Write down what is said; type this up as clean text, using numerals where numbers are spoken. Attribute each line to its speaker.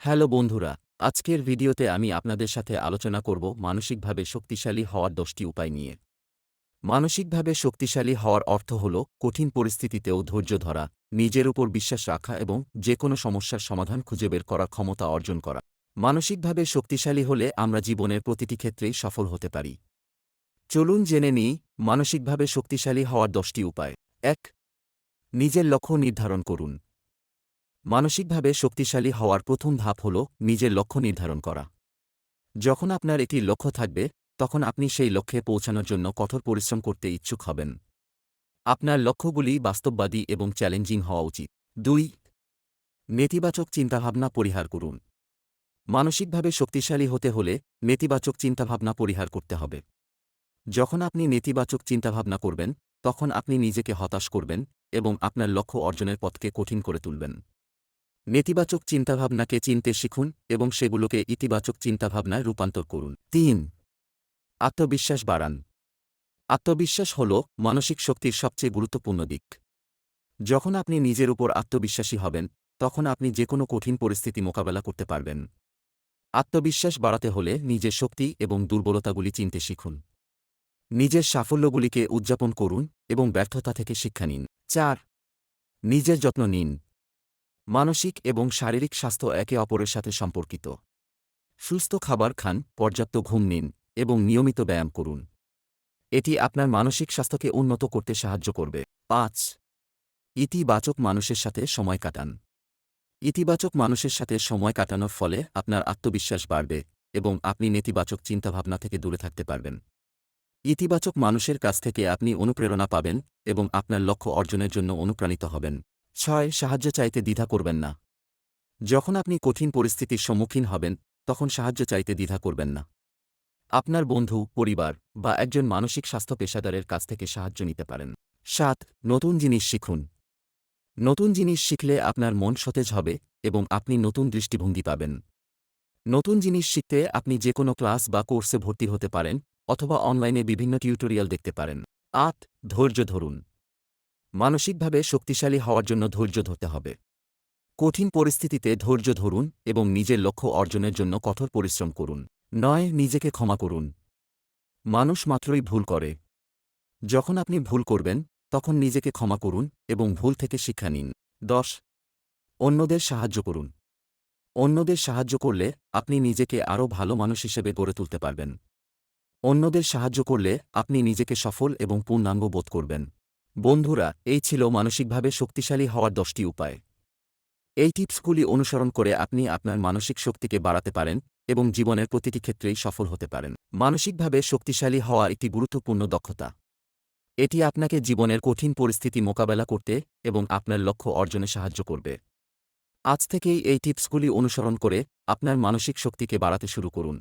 Speaker 1: Hello বন্ধুরা, আজকের ভিডিওতে আমি আপনাদের সাথে আলোচনা করব মানসিকভাবে শক্তিশালী হওয়ার 10টি উপায় নিয়ে। মানসিকভাবে শক্তিশালী হওয়ার অর্থ হল কঠিন পরিস্থিতিতেও ধৈর্য ধরা, নিজের উপর বিশ্বাস রাখা এবং যেকোনো সমস্যার সমাধান খুঁজে বের করার ক্ষমতা অর্জন করা। মানসিকভাবে শক্তিশালী হলে আমরা জীবনের প্রতিটি ক্ষেত্রেই সফল হতে পারি। চলুন জেনে নিই মানসিকভাবে শক্তিশালী হওয়ার 10টি উপায়। ১. নিজের লক্ষ্য নির্ধারণ করুন। মানসিকভাবে শক্তিশালী হওয়ার প্রথম ধাপ হল নিজের লক্ষ্য নির্ধারণ করা। যখন আপনার একটি লক্ষ্য থাকবে, তখন আপনি সেই লক্ষ্যে পৌঁছানোর জন্য কঠোর পরিশ্রম করতে ইচ্ছুক হবেন। আপনার লক্ষ্যগুলি বাস্তববাদী এবং চ্যালেঞ্জিং হওয়া উচিত। ২. নেতিবাচক চিন্তাভাবনা পরিহার করুন। মানসিকভাবে শক্তিশালী হতে হলে নেতিবাচক চিন্তাভাবনা পরিহার করতে হবে। যখন আপনি নেতিবাচক চিন্তাভাবনা করবেন, তখন আপনি নিজেকে হতাশ করবেন এবং আপনার লক্ষ্য অর্জনের পথকে কঠিন করে তুলবেন। নেতিবাচক চিন্তাভাবনাকে চিনতে শিখুন এবং সেগুলোকে ইতিবাচক চিন্তাভাবনায় রূপান্তর করুন। ৩. আত্মবিশ্বাস বাড়ান। আত্মবিশ্বাস হল মানসিক শক্তির সবচেয়ে গুরুত্বপূর্ণ দিক। যখন আপনি নিজের উপর আত্মবিশ্বাসী হবেন, তখন আপনি যেকোনো কঠিন পরিস্থিতি মোকাবেলা করতে পারবেন। আত্মবিশ্বাস বাড়াতে হলে নিজের শক্তি এবং দুর্বলতাগুলি চিনতে শিখুন। নিজের সাফল্যগুলিকে উদযাপন করুন এবং ব্যর্থতা থেকে শিক্ষা নিন। ৪. নিজের যত্ন নিন। মানসিক এবং শারীরিক স্বাস্থ্য একে অপরের সাথে সম্পর্কিত। সুস্থ খাবার খান, পর্যাপ্ত ঘুম নিন এবং নিয়মিত ব্যায়াম করুন। এটি আপনার মানসিক স্বাস্থ্যকে উন্নত করতে সাহায্য করবে। ৫. ইতিবাচক মানুষের সাথে সময় কাটান। ইতিবাচক মানুষের সাথে সময় কাটানোর ফলে আপনার আত্মবিশ্বাস বাড়বে এবং আপনি নেতিবাচক চিন্তাভাবনা থেকে দূরে থাকতে পারবেন। ইতিবাচক মানুষের কাছ থেকে আপনি অনুপ্রেরণা পাবেন এবং আপনার লক্ষ্য অর্জনের জন্য অনুপ্রাণিত হবেন। ৬. সাহায্য চাইতে দ্বিধা করবেন না। যখন আপনি কঠিন পরিস্থিতির সম্মুখীন হবেন, তখন সাহায্য চাইতে দ্বিধা করবেন না। আপনার বন্ধু, পরিবার বা একজন মানসিক স্বাস্থ্য পেশাদারের কাছ থেকে সাহায্য নিতে পারেন। ৭. নতুন জিনিস শিখুন। নতুন জিনিস শিখলে আপনার মন সতেজ হবে এবং আপনি নতুন দৃষ্টিভঙ্গি পাবেন। নতুন জিনিস শিখতে আপনি যেকোনো ক্লাস বা কোর্সে ভর্তি হতে পারেন অথবা অনলাইনে বিভিন্ন টিউটোরিয়াল দেখতে পারেন। ৮. ধৈর্য ধরুন। মানসিকভাবে শক্তিশালী হওয়ার জন্য ধৈর্য ধরতে হবে। কঠিন পরিস্থিতিতে ধৈর্য ধরুন এবং নিজের লক্ষ্য অর্জনের জন্য কঠোর পরিশ্রম করুন। ৯. নিজেকে ক্ষমা করুন। মানুষ মাত্রই ভুল করে। যখন আপনি ভুল করবেন, তখন নিজেকে ক্ষমা করুন এবং ভুল থেকে শিক্ষা নিন। ১০. অন্যদের সাহায্য করুন। অন্যদের সাহায্য করলে আপনি নিজেকে আরও ভালো মানুষ হিসেবে গড়ে তুলতে পারবেন। অন্যদের সাহায্য করলে আপনি নিজেকে সফল এবং পূর্ণাঙ্গ বোধ করবেন। বন্ধুরা, এই ছিল মানসিকভাবে শক্তিশালী হওয়ার 10টি উপায়। এই টিপসগুলি অনুসরণ করে আপনি আপনার মানসিক শক্তিকে বাড়াতে পারেন এবং জীবনের প্রতিটি ক্ষেত্রেই সফল হতে পারেন। মানসিকভাবে শক্তিশালী হওয়া একটি গুরুত্বপূর্ণ দক্ষতা। এটি আপনাকে জীবনের কঠিন পরিস্থিতি মোকাবেলা করতে এবং আপনার লক্ষ্য অর্জনে সাহায্য করবে। আজ থেকেই এই টিপসগুলি অনুসরণ করে আপনার মানসিক শক্তিকে বাড়াতে শুরু করুন।